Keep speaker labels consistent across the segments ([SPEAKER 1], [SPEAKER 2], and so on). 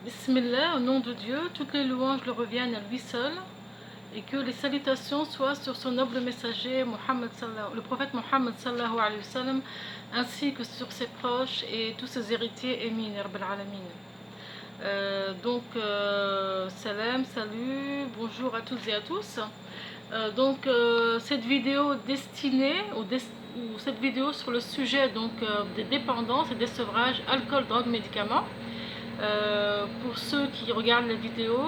[SPEAKER 1] Bismillah, au nom de Dieu, toutes les louanges le reviennent à lui seul, et que les salutations soient sur son noble messager, le prophète Mohammed sallallahu alayhi wa sallam, ainsi que sur ses proches et tous ses héritiers émis, ya Rabbal Alamin. Salam, salut, bonjour à toutes et à tous. Cette vidéo destinée, ou cette vidéo sur le sujet des dépendances et des sevrages, alcool, drogue, médicaments. Pour ceux qui regardent la vidéo,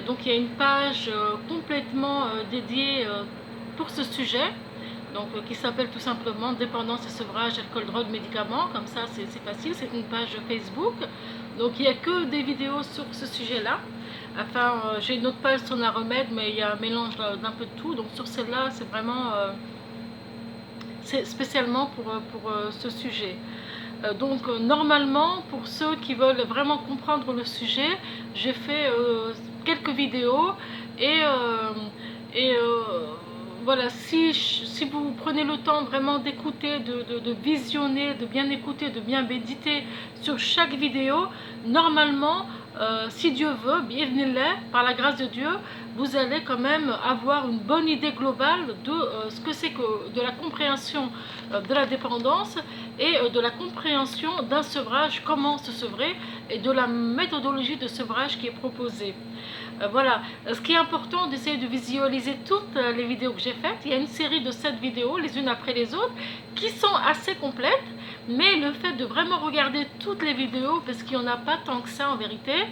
[SPEAKER 1] donc il y a une page complètement dédiée pour ce sujet, qui s'appelle tout simplement dépendance et sevrage, alcool, drogue, médicaments. Comme ça c'est facile, c'est une page Facebook, donc il n'y a que des vidéos sur ce sujet là. Enfin, j'ai une autre page sur un remède, mais il y a un mélange d'un peu de tout. Donc sur celle-là, c'est vraiment c'est spécialement pour ce sujet. Normalement, pour ceux qui veulent vraiment comprendre le sujet, j'ai fait quelques vidéos et voilà, si vous prenez le temps vraiment d'écouter, de visionner, de bien écouter, de bien méditer sur chaque vidéo, normalement, si Dieu veut, bi'idhnillah, par la grâce de Dieu, vous allez quand même avoir une bonne idée globale de ce que c'est que de la compréhension de la dépendance et de la compréhension d'un sevrage, comment se sevrer, et de la méthodologie de sevrage qui est proposée. Voilà, ce qui est important, d'essayer de visualiser toutes les vidéos que j'ai faites. Il y a une série de 7 vidéos, les unes après les autres, qui sont assez complètes, mais le fait de vraiment regarder toutes les vidéos, parce qu'il n'y en a pas tant que ça en vérité,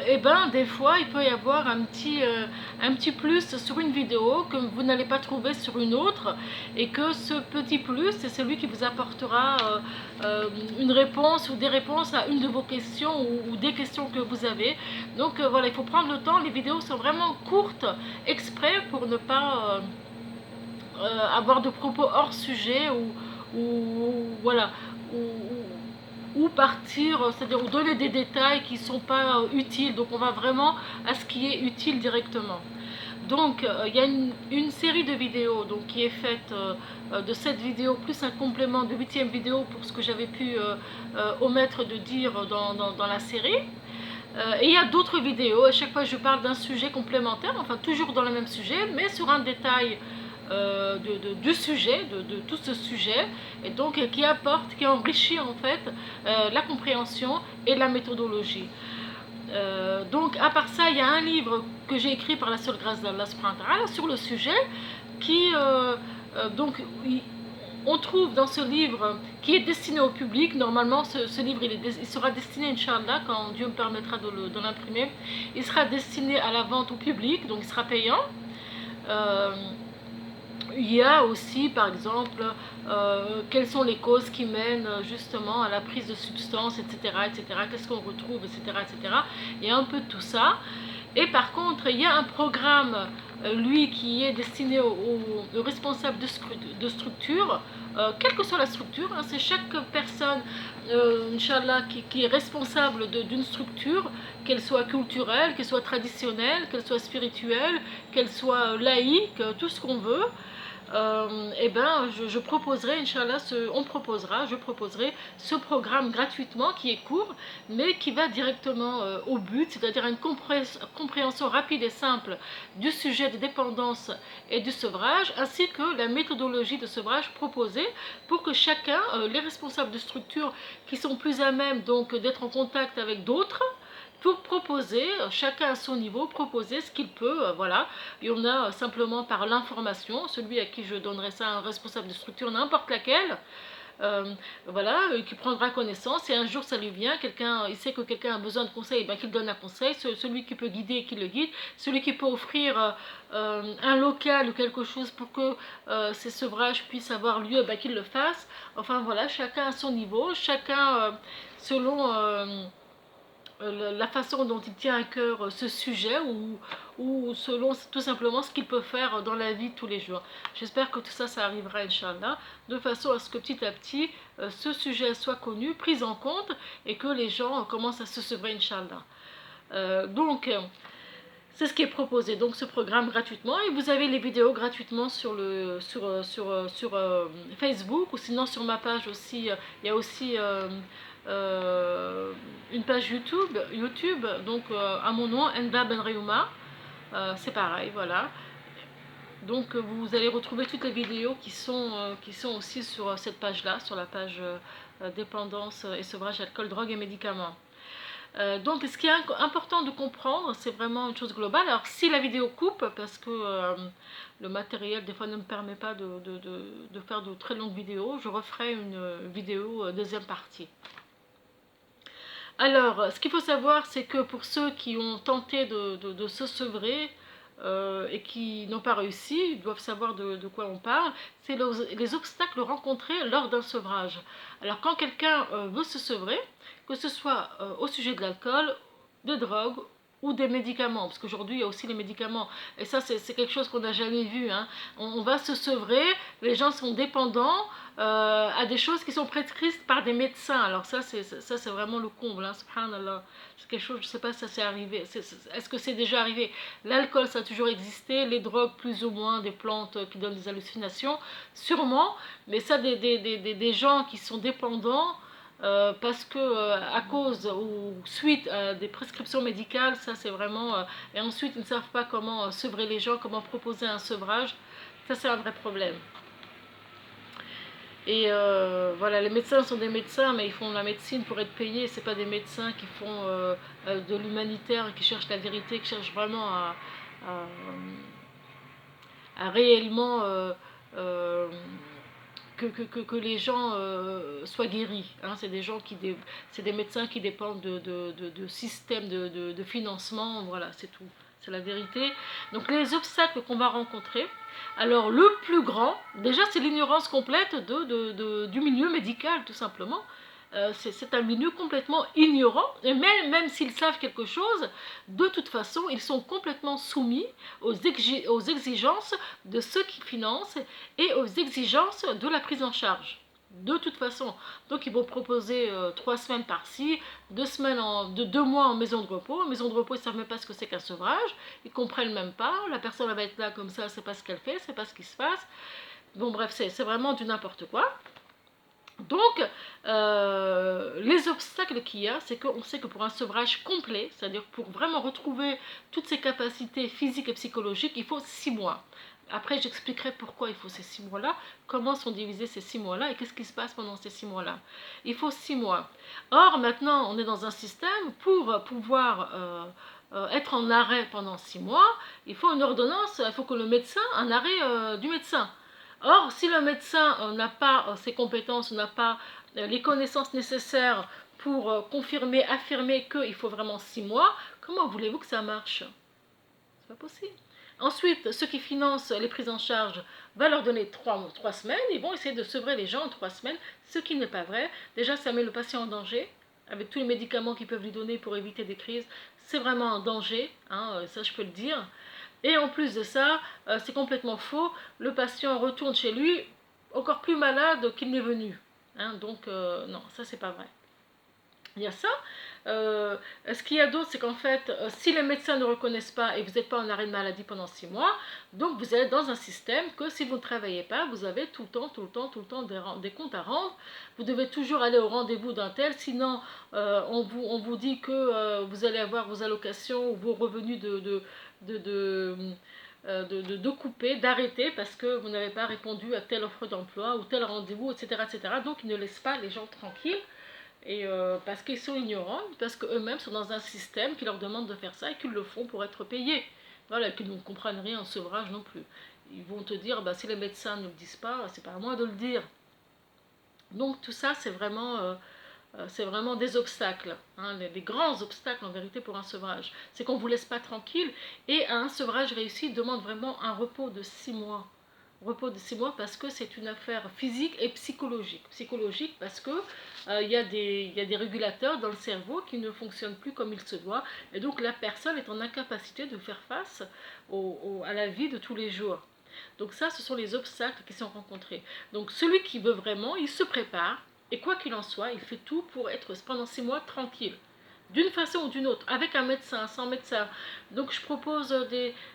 [SPEAKER 1] et ben des fois il peut y avoir un petit plus sur une vidéo que vous n'allez pas trouver sur une autre, et que ce petit plus, c'est celui qui vous apportera une réponse ou des réponses à une de vos questions ou des questions que vous avez. Donc voilà, il faut prendre le temps. Les vidéos sont vraiment courtes exprès pour ne pas avoir de propos hors sujet ou voilà, ou partir, c'est-à-dire donner des détails qui ne sont pas utiles. Donc on va vraiment à ce qui est utile directement. Donc il y a une série de vidéos qui est faite de cette vidéo, plus un complément de 8e vidéo pour ce que j'avais pu omettre de dire dans la série. Et il y a d'autres vidéos, à chaque fois je parle d'un sujet complémentaire, enfin toujours dans le même sujet, mais sur un détail du sujet, de tout ce sujet, et donc qui apporte, qui enrichit en fait la compréhension et la méthodologie. Donc à part ça, il y a un livre que j'ai écrit par la seule grâce d'Allah sur le sujet, qui on trouve dans ce livre qui est destiné au public. Normalement ce livre il sera destiné, Inch'Allah, quand Dieu me permettra de l'imprimer, il sera destiné à la vente au public, donc il sera payant. Il y a aussi par exemple quelles sont les causes qui mènent justement à la prise de substances, etc., qu'est-ce qu'on retrouve, etc. Il y a un peu de tout ça. Et par contre, il y a un programme, lui, qui est destiné aux responsables de structure, quelle que soit la structure, hein, c'est chaque personne, Inch'Allah, qui est responsable d'une structure, qu'elle soit culturelle, qu'elle soit traditionnelle, qu'elle soit spirituelle, qu'elle soit laïque, tout ce qu'on veut. Et ben je proposerai, Inch'Allah, je proposerai ce programme gratuitement, qui est court mais qui va directement au but, c'est-à-dire une compréhension rapide et simple du sujet de dépendance et du sevrage, ainsi que la méthodologie de sevrage proposée, pour que chacun, les responsables de structures qui sont plus à même donc d'être en contact avec d'autres, pour proposer, chacun à son niveau, proposer ce qu'il peut, voilà. Il y en a simplement par l'information, celui à qui je donnerai ça, un responsable de structure, n'importe laquelle, voilà, qui prendra connaissance, et un jour ça lui vient, il sait que quelqu'un a besoin de conseils, ben, qu'il donne un conseil, celui qui peut guider, qu'il le guide, celui qui peut offrir un local ou quelque chose pour que ces sevrages puissent avoir lieu, ben, qu'il le fasse. Enfin voilà, chacun à son niveau, chacun selon la façon dont il tient à cœur ce sujet, ou selon tout simplement ce qu'il peut faire dans la vie de tous les jours. J'espère que tout ça, ça arrivera, Inch'Allah, de façon à ce que petit à petit, ce sujet soit connu, pris en compte, et que les gens commencent à se sevrer, Inch'Allah. C'est ce qui est proposé, donc ce programme gratuitement, et vous avez les vidéos gratuitement sur Facebook, ou sinon sur ma page aussi, il y a aussi une page YouTube donc à mon nom, Enda Benreouma, c'est pareil, voilà. Donc vous allez retrouver toutes les vidéos qui sont aussi sur cette page-là, sur la page dépendance et sevrage alcool, drogue et médicaments. Donc ce qui est important de comprendre, c'est vraiment une chose globale. Alors si la vidéo coupe, parce que le matériel des fois ne me permet pas de faire de très longues vidéos, je referai une vidéo deuxième partie. Alors ce qu'il faut savoir, c'est que pour ceux qui ont tenté de se sevrer, et qui n'ont pas réussi, ils doivent savoir de quoi on parle, c'est les obstacles rencontrés lors d'un sevrage. Alors quand quelqu'un veut se sevrer, que ce soit au sujet de l'alcool, de drogue ou des médicaments, parce qu'aujourd'hui il y a aussi les médicaments, et ça c'est quelque chose qu'on n'a jamais vu, hein. On va se sevrer, les gens sont dépendants à des choses qui sont prescrites par des médecins. Alors ça c'est vraiment le comble, hein, subhanallah. C'est quelque chose, je ne sais pas si ça s'est arrivé, est-ce que c'est déjà arrivé? L'alcool ça a toujours existé, les drogues plus ou moins, des plantes qui donnent des hallucinations, sûrement, mais ça des gens qui sont dépendants, parce que à cause ou suite à des prescriptions médicales, ça c'est vraiment et ensuite ils ne savent pas comment sevrer les gens, comment proposer un sevrage, ça c'est un vrai problème. Et voilà, les médecins sont des médecins, mais ils font de la médecine pour être payés. C'est pas des médecins qui font de l'humanitaire, qui cherchent la vérité, qui cherchent vraiment à, à réellement que les gens soient guéris, hein. C'est des gens c'est des médecins qui dépendent de systèmes de financement, voilà, c'est tout, c'est la vérité. Donc les obstacles qu'on va rencontrer, alors le plus grand, déjà c'est l'ignorance complète du milieu médical tout simplement. C'est un milieu complètement ignorant, et même s'ils savent quelque chose, de toute façon ils sont complètement soumis aux exigences de ceux qui financent et aux exigences de la prise en charge. De toute façon, donc ils vont proposer 3 semaines par-ci, 2 semaines 2 mois en maison de repos. En maison de repos, ils ne savent même pas ce que c'est qu'un sevrage, ils ne comprennent même pas, la personne va être là comme ça, c'est pas ce qu'elle fait, c'est pas ce qui se passe. Bon bref, c'est vraiment du n'importe quoi. Donc, les obstacles qu'il y a, c'est qu'on sait que pour un sevrage complet, c'est-à-dire pour vraiment retrouver toutes ses capacités physiques et psychologiques, il faut 6 mois. Après, j'expliquerai pourquoi il faut ces 6 mois-là, comment sont divisés ces 6 mois-là et qu'est-ce qui se passe pendant ces 6 mois-là. Il faut 6 mois. Or, maintenant, on est dans un système pour pouvoir être en arrêt pendant 6 mois, il faut une ordonnance, il faut que le médecin, un arrêt du médecin. Or, si le médecin n'a pas ses compétences, n'a pas les connaissances nécessaires pour confirmer, affirmer qu'il faut vraiment 6 mois, comment voulez-vous que ça marche? C'est pas possible. Ensuite, ceux qui financent les prises en charge vont leur donner 3 semaines, ils vont essayer de sevrer les gens en 3 semaines, ce qui n'est pas vrai. Déjà, ça met le patient en danger, avec tous les médicaments qu'ils peuvent lui donner pour éviter des crises. C'est vraiment un danger, hein, ça je peux le dire. Et en plus de ça, c'est complètement faux, le patient retourne chez lui encore plus malade qu'il n'est venu. Hein, donc non, ça c'est pas vrai. Il y a ça. Ce qu'il y a d'autre, c'est qu'en fait, si les médecins ne reconnaissent pas et vous n'êtes pas en arrêt de maladie pendant 6 mois, donc vous êtes dans un système que si vous ne travaillez pas, vous avez tout le temps des comptes à rendre. Vous devez toujours aller au rendez-vous d'un tel, sinon on vous dit que vous allez avoir vos allocations ou vos revenus de couper, d'arrêter parce que vous n'avez pas répondu à telle offre d'emploi ou tel rendez-vous, etc., etc. Donc ils ne laissent pas les gens tranquilles. Et parce qu'ils sont ignorants, parce qu'eux-mêmes sont dans un système qui leur demande de faire ça et qu'ils le font pour être payés. Voilà, qu'ils ne comprennent rien en sevrage non plus. Ils vont te dire, bah, si les médecins ne le disent pas, c'est pas à moi de le dire. Donc tout ça, c'est vraiment des obstacles, hein, les grands obstacles en vérité pour un sevrage. C'est qu'on ne vous laisse pas tranquille, et un sevrage réussi demande vraiment un repos de 6 mois. Repos de 6 mois parce que c'est une affaire physique et psychologique. Psychologique parce que y a des régulateurs dans le cerveau qui ne fonctionnent plus comme il se doit, et donc la personne est en incapacité de faire face à la vie de tous les jours. Donc ça, ce sont les obstacles qui sont rencontrés. Donc celui qui veut vraiment, il se prépare, et quoi qu'il en soit, il fait tout pour être pendant 6 mois tranquille. d'une façon ou d'une autre, avec un médecin, sans médecin. Donc je propose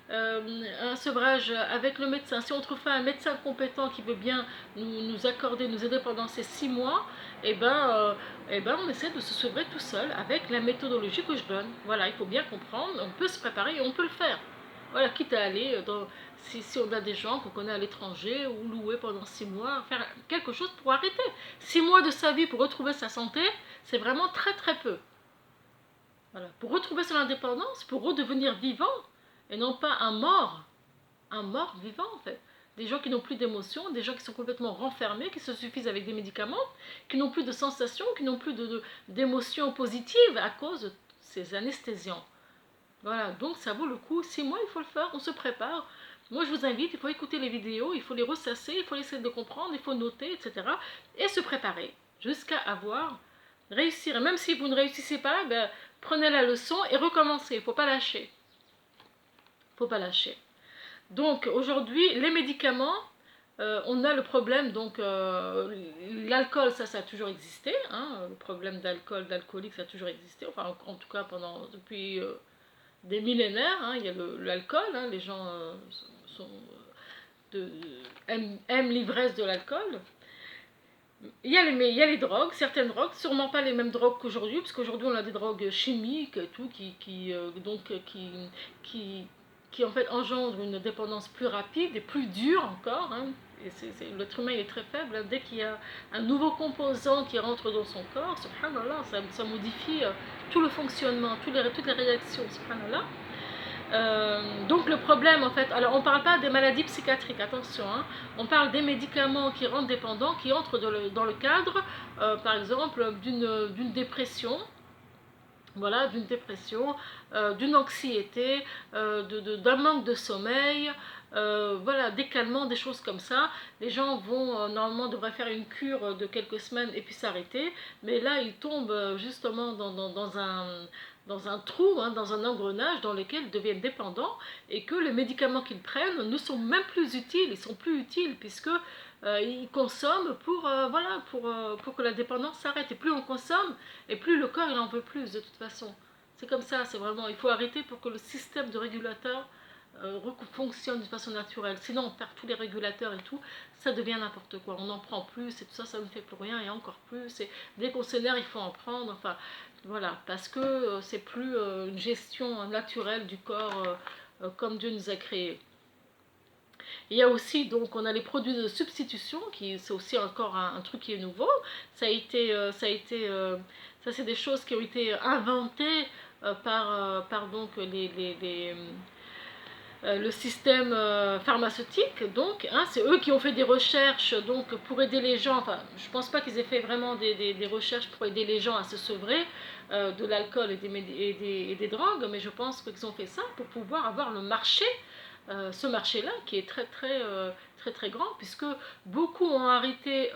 [SPEAKER 1] un sevrage avec le médecin. Si on trouve pas un médecin compétent qui veut bien nous accorder, nous aider pendant ces 6 mois, on essaie de se sevrer tout seul avec la méthodologie que je donne. Voilà, il faut bien comprendre, on peut se préparer et on peut le faire. Voilà, quitte à aller, si on a des gens qu'on connaît à l'étranger, ou louer pendant 6 mois, faire quelque chose pour arrêter. 6 mois de sa vie pour retrouver sa santé, c'est vraiment très très peu. Voilà. Pour retrouver son indépendance, pour redevenir vivant, et non pas un mort vivant en fait. Des gens qui n'ont plus d'émotions, des gens qui sont complètement renfermés, qui se suffisent avec des médicaments, qui n'ont plus de sensations, qui n'ont plus d'émotions positives à cause de ces anesthésiants. Voilà, donc ça vaut le coup. 6 mois, il faut le faire, on se prépare. Moi, je vous invite, il faut écouter les vidéos, il faut les ressasser, il faut essayer de comprendre, il faut noter, etc. Et se préparer jusqu'à réussir. Et même si vous ne réussissez pas, ben, prenez la leçon et recommencez. Il ne faut pas lâcher. Il ne faut pas lâcher. Donc, aujourd'hui, les médicaments, on a le problème, donc l'alcool, ça a toujours existé. Hein, le problème d'alcoolique, ça a toujours existé. Enfin, en tout cas, depuis des millénaires, hein, il y a l'alcool, hein, les gens sont, aiment l'ivresse de l'alcool. Il y a les drogues, certaines drogues, sûrement pas les mêmes drogues qu'aujourd'hui, parce qu'aujourd'hui on a des drogues chimiques et tout, qui en fait engendrent une dépendance plus rapide et plus dure encore. Hein. L'être humain est très faible. Dès qu'il y a un nouveau composant qui rentre dans son corps, subhanallah, ça modifie tout le fonctionnement, toutes les réactions, subhanallah. Donc le problème en fait, alors on ne parle pas des maladies psychiatriques, attention, hein, on parle des médicaments qui rendent dépendants, qui entrent dans le cadre, par exemple, d'une dépression, voilà, d'une dépression, d'une anxiété, d'un manque de sommeil, voilà, des calmants, des choses comme ça. Les gens normalement devraient faire une cure de quelques semaines et puis s'arrêter, mais là ils tombent justement dans un trou, hein, dans un engrenage dans lequel ils deviennent dépendants et que les médicaments qu'ils prennent ne sont même plus utiles, ils sont plus utiles puisque ils consomment pour que la dépendance s'arrête. Et plus on consomme, et plus le corps il en veut plus de toute façon. C'est comme ça, c'est vraiment, il faut arrêter pour que le système de régulateur fonctionne de façon naturelle. Sinon on perd tous les régulateurs et tout, ça devient n'importe quoi. On n'en prend plus et tout ça, ça ne fait plus rien et encore plus. Et dès qu'on s'énerve, il faut en prendre. Enfin, voilà, parce que c'est plus une gestion naturelle du corps comme Dieu nous a créés. Il y a aussi, donc, on a les produits de substitution, qui c'est aussi encore un truc qui est nouveau. Ça c'est des choses qui ont été inventées par donc le système pharmaceutique, donc, hein, c'est eux qui ont fait des recherches donc, pour aider les gens, enfin, je ne pense pas qu'ils aient fait vraiment des recherches pour aider les gens à se sevrer de l'alcool et des drogues, mais je pense qu'ils ont fait ça pour pouvoir avoir le marché, ce marché-là qui est très grand, puisque beaucoup ont arrêté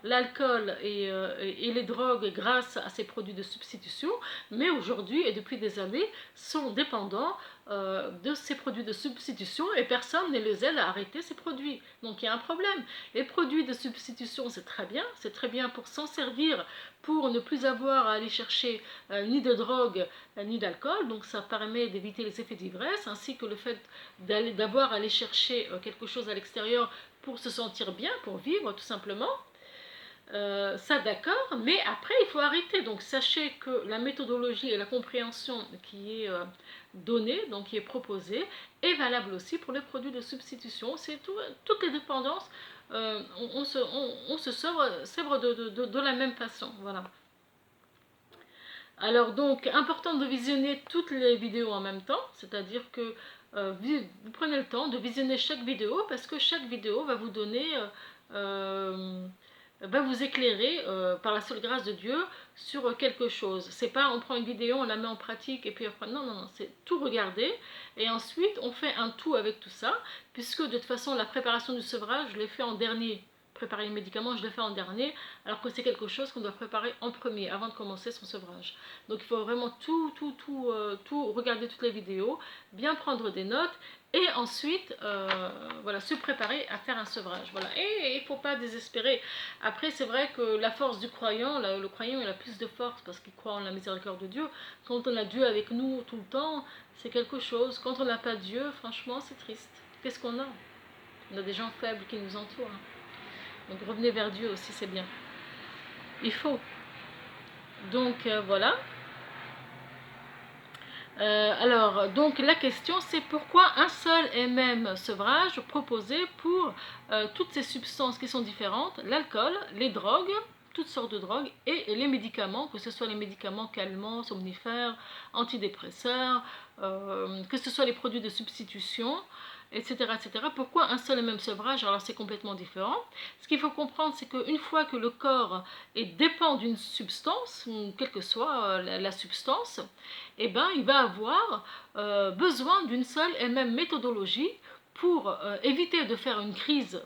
[SPEAKER 1] l'alcool et les drogues grâce à ces produits de substitution, mais aujourd'hui et depuis des années sont dépendants de ces produits de substitution et personne ne les aide à arrêter ces produits. Donc il y a un problème. Les produits de substitution, c'est très bien pour s'en servir, pour ne plus avoir à aller chercher ni de drogue ni d'alcool, donc ça permet d'éviter les effets d'ivresse, ainsi que le fait d'avoir à aller chercher quelque chose à l'extérieur pour se sentir bien, pour vivre tout simplement. Ça d'accord, mais après il faut arrêter. Donc sachez que la méthodologie et la compréhension qui est donnée, donc qui est proposée, est valable aussi pour les produits de substitution. C'est toutes les dépendances, on se sèvre de la même façon. Voilà. Alors donc, important de visionner toutes les vidéos en même temps, c'est-à-dire que vous prenez le temps de visionner chaque vidéo parce que chaque vidéo va vous donner va vous éclairer par la seule grâce de Dieu sur quelque chose. C'est pas on prend une vidéo, on la met en pratique et puis après, non, c'est tout regarder et ensuite on fait un tout avec tout ça, puisque de toute façon la préparation du sevrage, je l'ai fait en dernier préparer les médicaments, je le fais en dernier, alors que c'est quelque chose qu'on doit préparer en premier, avant de commencer son sevrage. Donc il faut vraiment tout regarder toutes les vidéos, bien prendre des notes, et ensuite voilà, se préparer à faire un sevrage. Voilà. Et il ne faut pas désespérer. Après, c'est vrai que la force du croyant, le croyant il a plus de force parce qu'il croit en la miséricorde de Dieu. Quand on a Dieu avec nous tout le temps, c'est quelque chose. Quand on n'a pas Dieu, franchement, c'est triste. Qu'est-ce qu'on a? On a des gens faibles qui nous entourent. Donc revenez vers Dieu aussi, c'est bien. Il faut. Donc voilà. Alors, donc la question c'est pourquoi un seul et même sevrage proposé pour toutes ces substances qui sont différentes, l'alcool, les drogues, toutes sortes de drogues, et les médicaments, que ce soit les médicaments calmants, somnifères, antidépresseurs, que ce soit les produits de substitution, etc., etc. Pourquoi un seul et même sevrage? Alors c'est complètement différent. Ce qu'il faut comprendre, c'est qu'une fois que le corps dépend d'une substance, quelle que soit la substance, eh ben, il va avoir besoin d'une seule et même méthodologie pour éviter de faire une crise